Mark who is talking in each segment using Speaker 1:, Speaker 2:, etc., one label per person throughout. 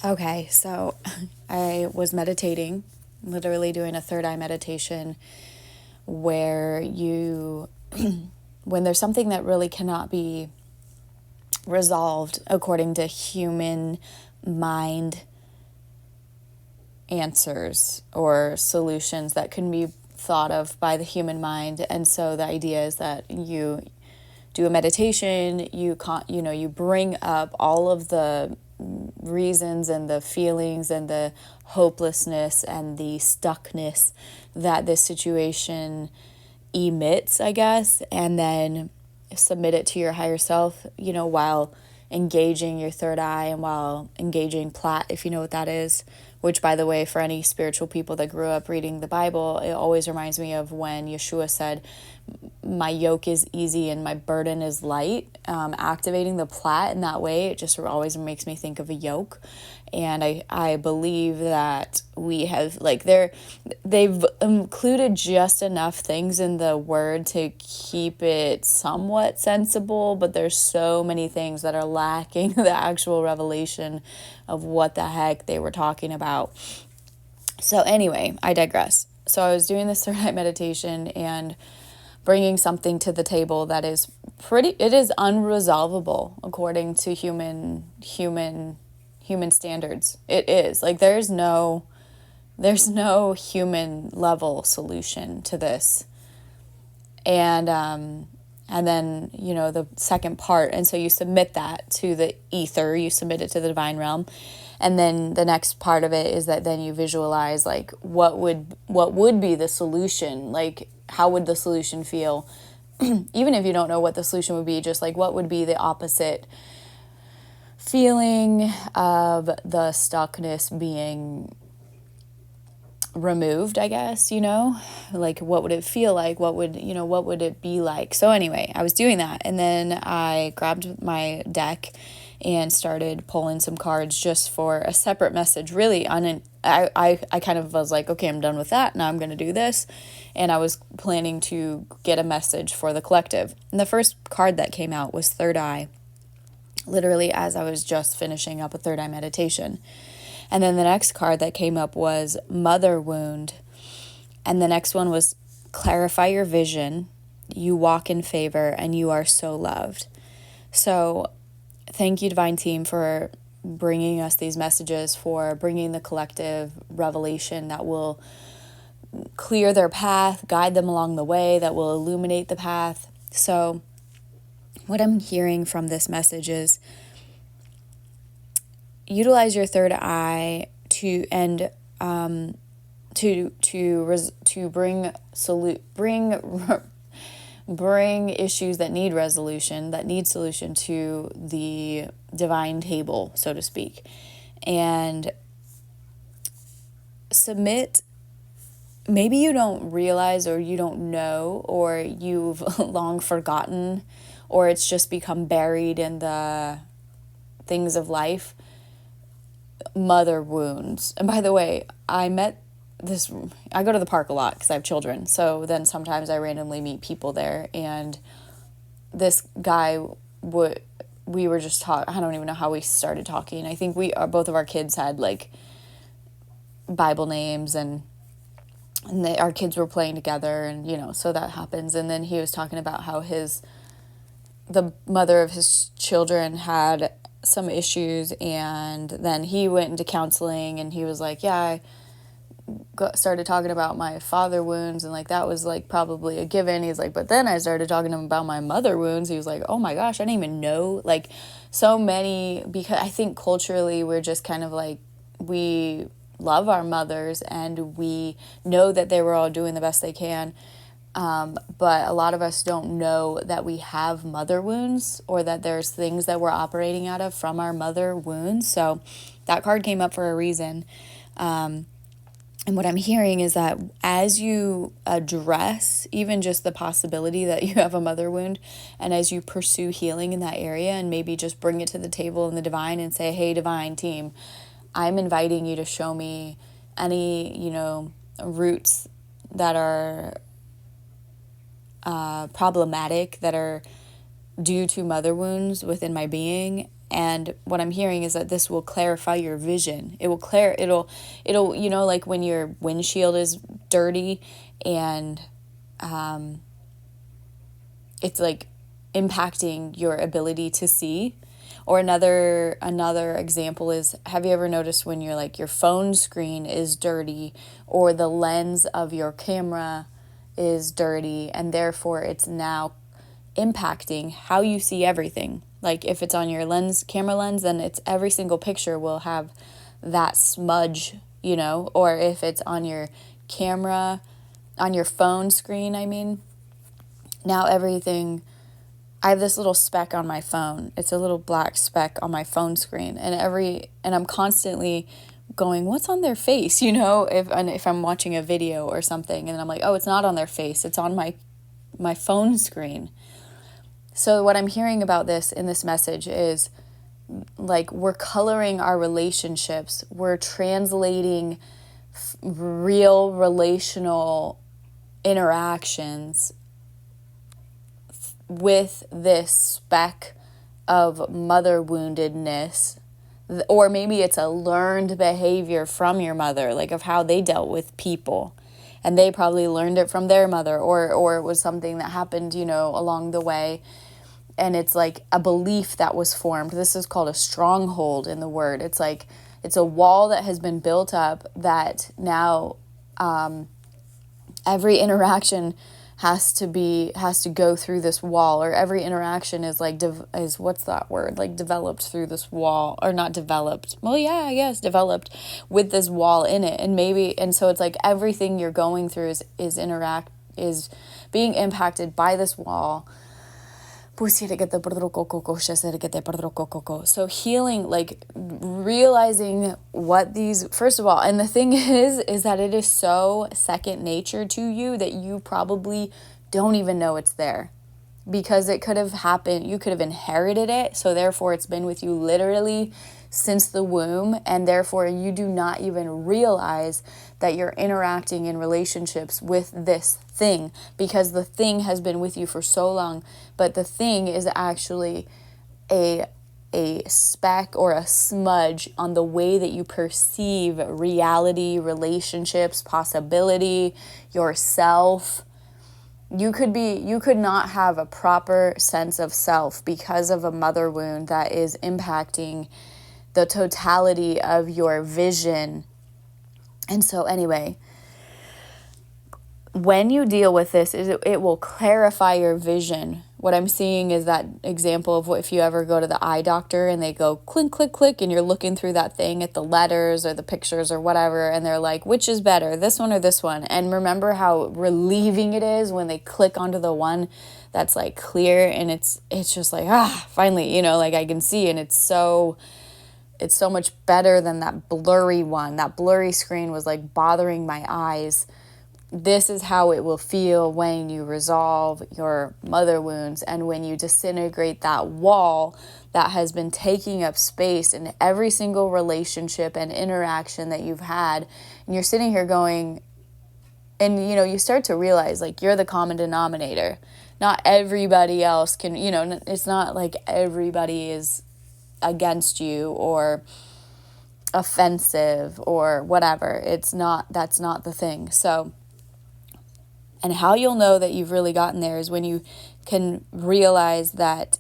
Speaker 1: Okay, so I was meditating, literally doing a third eye meditation where when there's something that really cannot be resolved according to human mind answers or solutions that can be thought of by the human mind. And so the idea is that you do a meditation, you bring up all of the reasons and the feelings and the hopelessness and the stuckness that this situation emits, I guess, and then submit it to your higher self, while engaging your third eye and while engaging Plat, if you know what that is, which, by the way, for any spiritual people that grew up reading the Bible, it always reminds me of when Yeshua said, my yoke is easy and my burden is light. Activating the Plat in that way, it just always makes me think of a yoke. And I believe that we have, they've included just enough things in the word to keep it somewhat sensible, but there's so many things that are lacking the actual revelation of what the heck they were talking about. So anyway, I digress. So I was doing this third eye meditation and bringing something to the table that is it is unresolvable according to human standards. It is like there's no human level solution to this. And then, the second part, and so you submit that to the ether, you submit it to the divine realm. And then the next part of it is that then you visualize like what would be the solution, like how would the solution feel, even if you don't know what the solution would be, just like what would be the opposite feeling of the stuckness being removed, I guess, like what would it feel like, what would it be like. So anyway, I was doing that, and then I grabbed my deck and started pulling some cards just for a separate message, really. I kind of was like, okay, I'm done with that, now I'm going to do this. And I was planning to get a message for the collective, and the first card that came out was third eye, literally as I was just finishing up a third eye meditation. And then the next card that came up was Mother Wound. And the next one was Clarify Your Vision. You walk in favor and you are so loved. So thank you, Divine Team, for bringing us these messages, for bringing the collective revelation that will clear their path, guide them along the way, that will illuminate the path. So what I'm hearing from this message is utilize your third eye to bring issues that need resolution, that need solution to the divine table, so to speak, and submit. Maybe you don't realize, or you don't know, or you've long forgotten, or it's just become buried in the things of life. Mother wounds. And by the way, I go to the park a lot because I have children. So then sometimes I randomly meet people there, and this guy we were just talking. I don't even know how we started talking. I think both of our kids had like Bible names, and our kids were playing together, and so that happens. And then he was talking about how the mother of his children had some issues, and then he went into counseling, and he was like, yeah, I started talking about my father wounds, and like that was like probably a given. He's like, but then I started talking to him about my mother wounds. He was like, oh my gosh, I didn't even know, like, so many, because I think culturally we're just kind of like, we love our mothers and we know that they were all doing the best they can. But a lot of us don't know that we have mother wounds, or that there's things that we're operating out of from our mother wounds. So that card came up for a reason. And what I'm hearing is that as you address even just the possibility that you have a mother wound, and as you pursue healing in that area, and maybe just bring it to the table in the divine and say, hey, Divine Team, I'm inviting you to show me any, roots that are problematic, that are due to mother wounds within my being, And what I'm hearing is that this will clarify your vision. It'll, like when your windshield is dirty and it's like impacting your ability to see. Or another example is, have you ever noticed when your phone screen is dirty or the lens of your camera is dirty, and therefore it's now impacting how you see everything? Like if it's on your camera lens, then it's every single picture will have that smudge, or if it's on your camera, on your phone screen, now everything. I have this little speck on my phone. It's a little black speck on my phone screen, and I'm constantly going, what's on their face? If I'm watching a video or something, and I'm like, oh, it's not on their face. It's on my phone screen. So what I'm hearing about this in this message is like we're coloring our relationships. We're translating real relational interactions with this speck of mother woundedness, or maybe it's a learned behavior from your mother, like of how they dealt with people, and they probably learned it from their mother, or it was something that happened, along the way, and it's like a belief that was formed. This is called a stronghold in the word. It's like it's a wall that has been built up that now every interaction has to go through this wall, or every interaction is like what's that word, like developed through this wall, or not developed, well, yeah, I guess developed with this wall in it. And so it's like everything you're going through is being impacted by this wall. So healing, like realizing what these, first of all, and the thing is that it is so second nature to you that you probably don't even know it's there, because it could have happened, you could have inherited it, so therefore it's been with you literally since the womb, and therefore you do not even realize that you're interacting in relationships with this thing, because the thing has been with you for so long. But the thing is actually a speck or a smudge on the way that you perceive reality, relationships, possibility, yourself. You could not have a proper sense of self because of a mother wound that is impacting the totality of your vision. And so anyway, when you deal with this, it will clarify your vision. What I'm seeing is that example of what if you ever go to the eye doctor and they go click, click, click, and you're looking through that thing at the letters or the pictures or whatever, and they're like, which is better, this one or this one? And remember how relieving it is when they click onto the one that's like clear, and it's just like, finally, like I can see, and it's so much better than that blurry one. That blurry screen was like bothering my eyes. This is how it will feel when you resolve your mother wounds, and when you disintegrate that wall that has been taking up space in every single relationship and interaction that you've had. And you're sitting here going, and you start to realize like you're the common denominator. Not everybody else can, it's not like everybody is against you or offensive or whatever. That's not the thing. So, and how you'll know that you've really gotten there is when you can realize that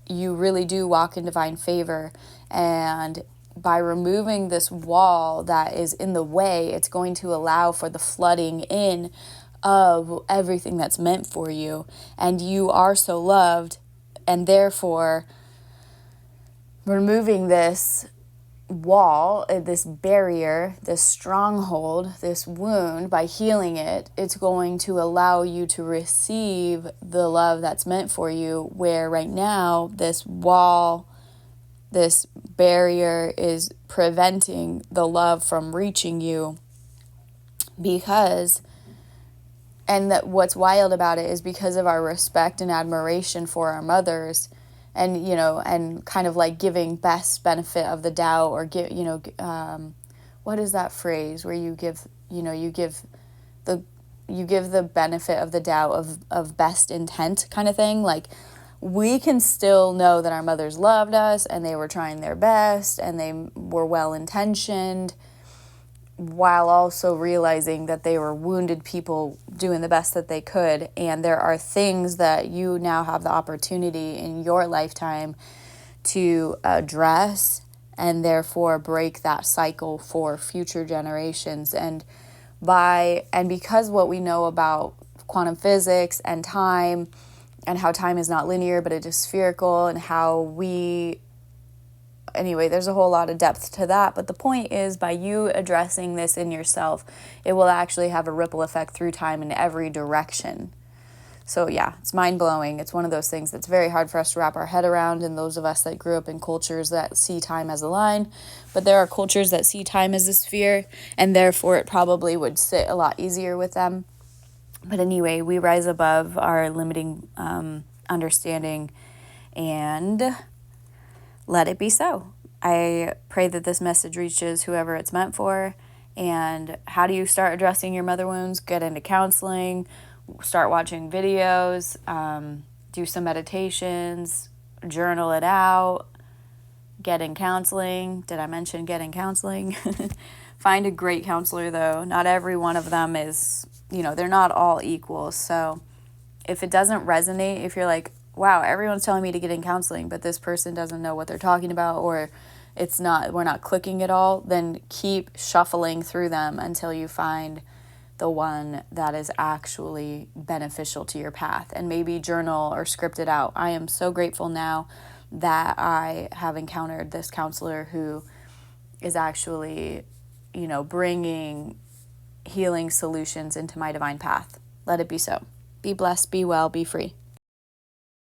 Speaker 1: you really do walk in divine favor, and by removing this wall that is in the way, it's going to allow for the flooding in of everything that's meant for you. And you are so loved, and therefore removing this wall, this barrier, this stronghold, this wound, by healing it, it's going to allow you to receive the love that's meant for you, where right now this wall, this barrier is preventing the love from reaching you. And that what's wild about it is because of our respect and admiration for our mothers, and and kind of like giving best benefit of the doubt, or give what is that phrase where you give the benefit of the doubt of best intent kind of thing. Like we can still know that our mothers loved us and they were trying their best and they were well-intentioned, while also realizing that they were wounded people doing the best that they could. And there are things that you now have the opportunity in your lifetime to address and therefore break that cycle for future generations. And because what we know about quantum physics and time, and how time is not linear but it is spherical, and anyway, there's a whole lot of depth to that. But the point is, by you addressing this in yourself, it will actually have a ripple effect through time in every direction. So yeah, it's mind-blowing. It's one of those things that's very hard for us to wrap our head around, and those of us that grew up in cultures that see time as a line. But there are cultures that see time as a sphere, and therefore it probably would sit a lot easier with them. But anyway, we rise above our limiting understanding and let it be so. I pray that this message reaches whoever it's meant for. And how do you start addressing your mother wounds? Get into counseling, start watching videos, do some meditations, journal it out, get in counseling. Did I mention get in counseling? Find a great counselor, though. Not every one of them is, they're not all equal. So if it doesn't resonate, if you're like, wow, everyone's telling me to get in counseling, but this person doesn't know what they're talking about, or we're not clicking at all, then keep shuffling through them until you find the one that is actually beneficial to your path. And maybe journal or script it out. I am so grateful now that I have encountered this counselor who is actually, bringing healing solutions into my divine path. Let it be so. Be blessed, be well, be free.